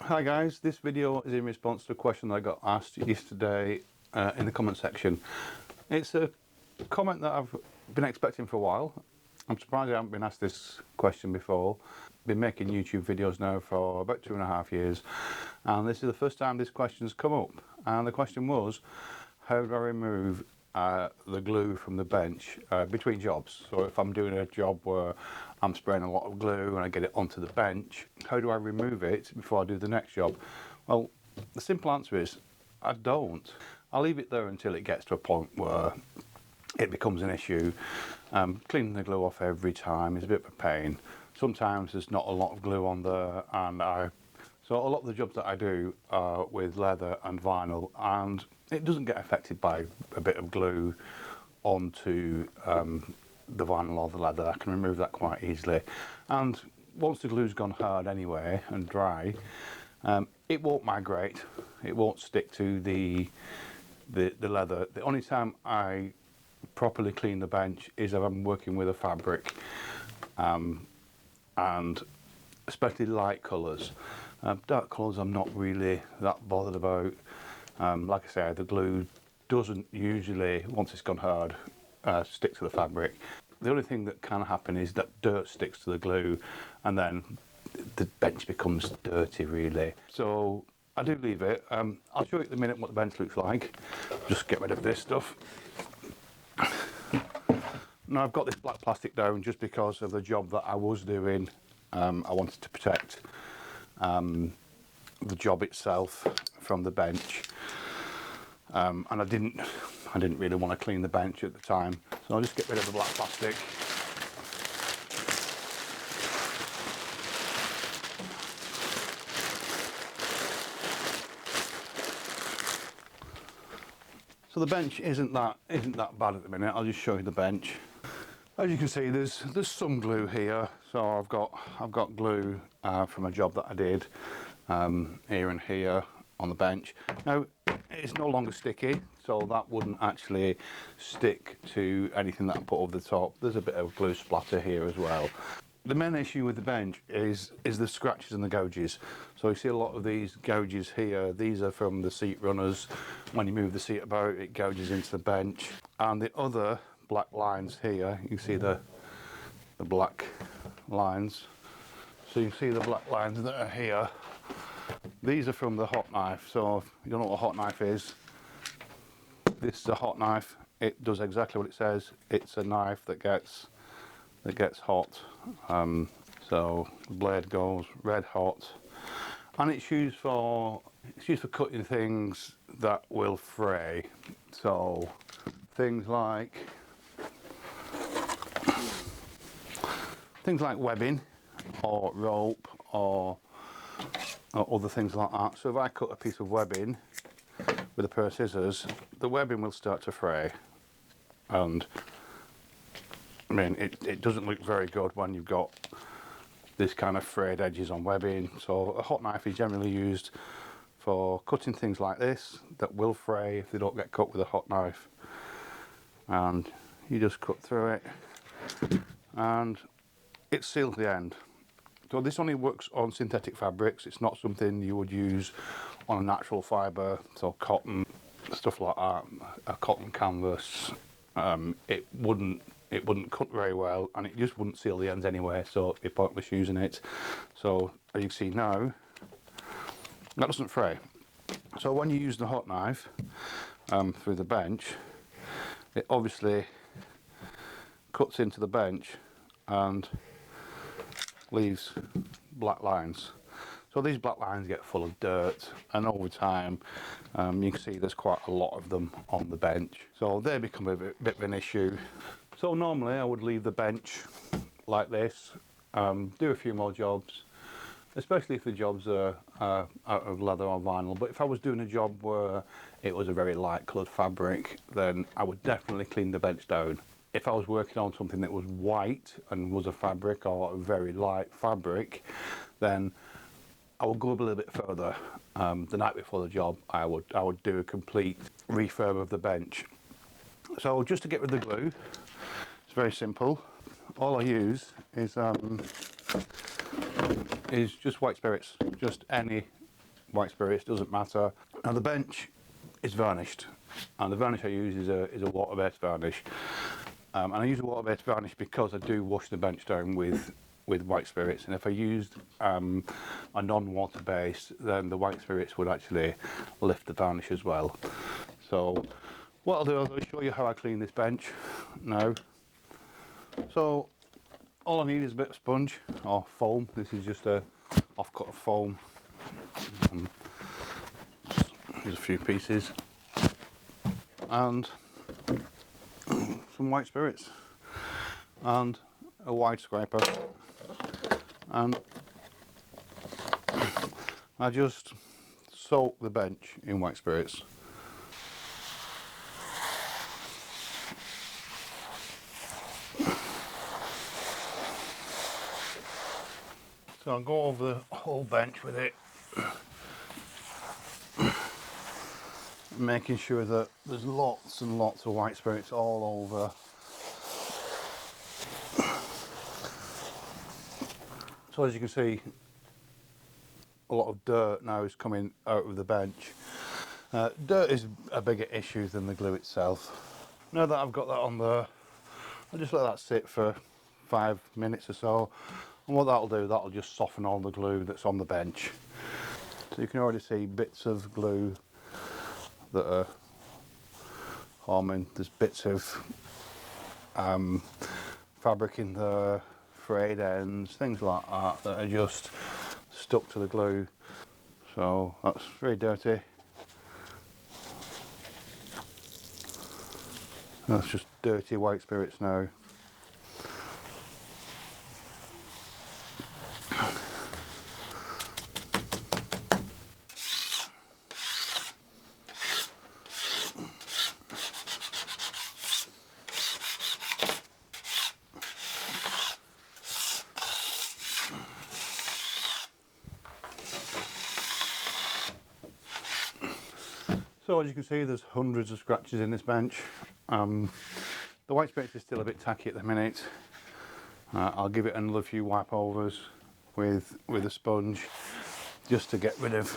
Hi guys, this video is in response to a question that I got asked yesterday in the comment section. It's a comment that I've been expecting for a while. I'm surprised I haven't been asked this question before. Been making YouTube videos now for about 2.5 years, and this is the first time this question's come up. And the question was, how do I remove the glue from the bench between jobs? So if I'm doing a job where I'm spraying a lot of glue and I get it onto the bench, how do I remove it before I do the next job? Well, the simple answer is I don't. I leave it there until it gets to a point where it becomes an issue. Cleaning the glue off every time is a bit of a pain. Sometimes there's not a lot of glue on there, and so a lot of the jobs that I do are with leather and vinyl, and it doesn't get affected by a bit of glue onto the vinyl or the leather. I can remove that quite easily. And once the glue's gone hard anyway and dry, it won't migrate. It won't stick to the leather. The only time I properly clean the bench is if I'm working with a fabric, and especially light colours. Dark colours I'm not really that bothered about. Like I say, the glue doesn't usually, once it's gone hard, stick to the fabric. The only thing that can happen is that dirt sticks to the glue and then the bench becomes dirty really. So I do leave it. I'll show you in a minute what the bench looks like. Just get rid of this stuff. Now I've got this black plastic down just because of the job that I was doing. I wanted to protect the job itself from the bench, and I didn't really want to clean the bench at the time, so I'll just get rid of the black plastic. So the bench isn't that bad at the minute. I'll just show you the bench. As you can see, there's some glue here. So I've got glue from a job that I did here and here on the bench. Now it's no longer sticky, so that wouldn't actually stick to anything that I put over the top. There's a bit of glue splatter here as well. The main issue with the bench is the scratches and the gouges. So you see a lot of these gouges here. These are from the seat runners. When you move the seat about, it gouges into the bench. And the other black lines here, you see the black lines. So you see the black lines that are here. These are from the hot knife. So if you don't know what a hot knife is, this is a hot knife. It does exactly what it says. It's a knife that gets hot. So the blade goes red hot, and it's used for cutting things that will fray. So things like webbing or rope or other things like that. So if I cut a piece of webbing with a pair of scissors, the webbing will start to fray, and I mean it doesn't look very good when you've got this kind of frayed edges on webbing. So a hot knife is generally used for cutting things like this that will fray if they don't get cut with a hot knife, and you just cut through it and it seals the end. So this only works on synthetic fabrics. It's not something you would use on a natural fibre, so cotton, stuff like that, a cotton canvas. It wouldn't cut very well, and it just wouldn't seal the ends anyway, so it'd be pointless using it. So as you can see now, that doesn't fray. So when you use the hot knife through the bench, it obviously cuts into the bench and leaves black lines. So these black lines get full of dirt, and over time you can see there's quite a lot of them on the bench, so they become a bit of an issue. So normally I would leave the bench like this, do a few more jobs, especially if the jobs are out of leather or vinyl. But if I was doing a job where it was a very light coloured fabric, then I would definitely clean the bench down. If I was working on something that was white and was a fabric or a very light fabric, then I would go a little bit further. The night before the job, I would do a complete refurb of the bench. So just to get rid of the glue, it's very simple. All I use is just white spirits, just any white spirits, doesn't matter. Now the bench is varnished, and the varnish I use is a water-based varnish. And I use a water-based varnish because I do wash the bench down with white spirits, and if I used a non-water based, then the white spirits would actually lift the varnish as well. So what I'll do is I'll show you how I clean this bench now. So all I need is a bit of sponge or foam. This is just a offcut of foam. Here's a few pieces and some white spirits and a wide scraper, and I just soak the bench in white spirits. So I'll go over the whole bench with it, making sure that there's lots and lots of white spirits all over. So as you can see, a lot of dirt now is coming out of the bench. Dirt is a bigger issue than the glue itself. Now that I've got that on there, I'll just let that sit for 5 minutes or so, and what that'll do, that'll just soften all the glue that's on the bench. So you can already see bits of glue that are forming. There's bits of fabric in there, frayed ends, things like that are just stuck to the glue. So that's very dirty. That's just dirty white spirits now. So as you can see, there's hundreds of scratches in this bench. The white spirits is still a bit tacky at the minute. I'll give it another few wipe overs with a sponge just to get rid of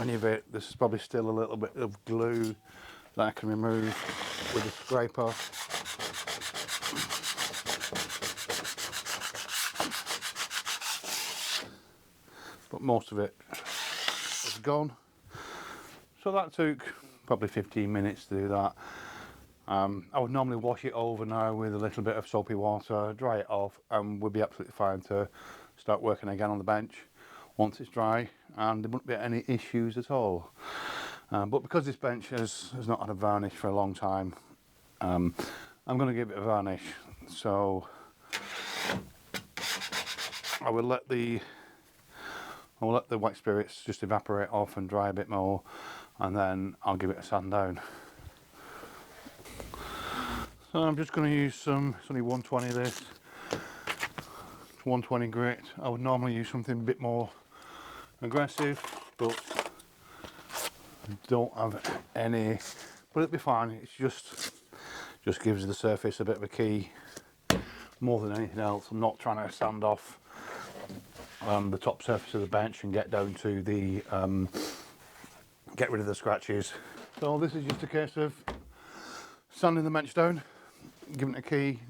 any of it. There's probably still a little bit of glue that I can remove with a scraper. But most of it is gone. So that took probably 15 minutes to do that. I would normally wash it over now with a little bit of soapy water, dry it off, and we'll be absolutely fine to start working again on the bench once it's dry, and there wouldn't be any issues at all. But because this bench has not had a varnish for a long time, I'm going to give it a varnish. So I will let the white spirits just evaporate off and dry a bit more, and then I'll give it a sand down. So I'm just going to use it's only 120 this, 120 grit. I would normally use something a bit more aggressive, but don't have any, but it'll be fine. It's just gives the surface a bit of a key more than anything else. I'm not trying to sand off the top surface of the bench and get down to the get rid of the scratches. So this is just a case of sanding the bench down, giving it a key.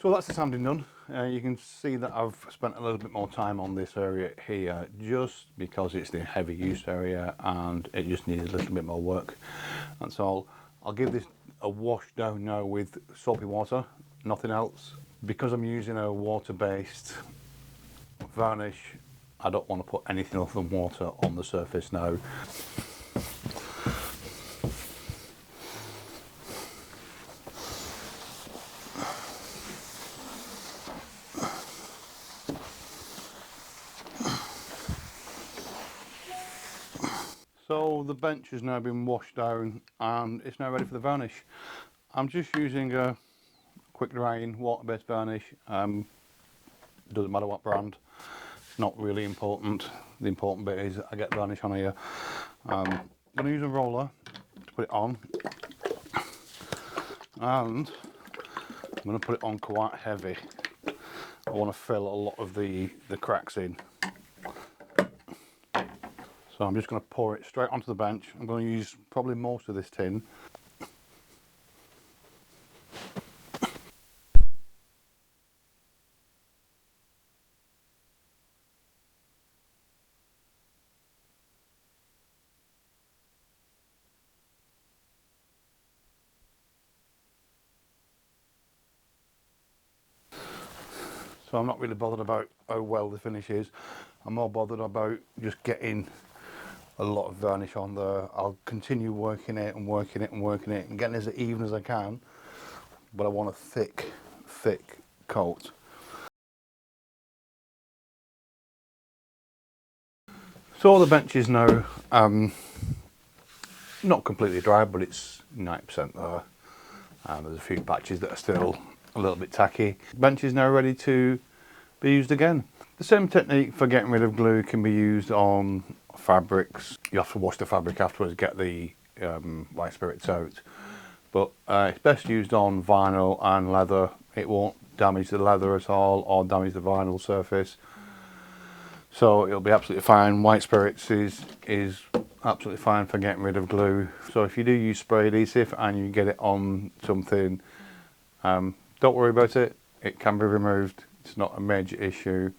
So that's the sanding done. You can see that I've spent a little bit more time on this area here just because it's the heavy use area and it just needed a little bit more work. That's all. I'll give this a wash down now with soapy water, nothing else. Because I'm using a water-based varnish, I don't want to put anything other than water on the surface now. So the bench has now been washed down and it's now ready for the varnish. I'm just using a quick drying water-based varnish. Doesn't matter what brand, it's not really important. The important bit is I get varnish on here. I'm going to use a roller to put it on, and I'm going to put it on quite heavy. I want to fill a lot of the cracks in. So I'm just going to pour it straight onto the bench. I'm going to use probably most of this tin. So I'm not really bothered about how well the finish is. I'm more bothered about just getting a lot of varnish on there. I'll continue working it and working it and working it and getting it as even as I can, but I want a thick coat. So the bench is now not completely dry, but it's 90% there. There's a few patches that are still a little bit tacky. The bench is now ready to be used again. The same technique for getting rid of glue can be used on fabrics. You have to wash the fabric afterwards, get the white spirits out. But it's best used on vinyl and leather. It won't damage the leather at all or damage the vinyl surface. So it'll be absolutely fine. White spirits is absolutely fine for getting rid of glue. So if you do use spray adhesive and you get it on something, don't worry about it. It can be removed. It's not a major issue.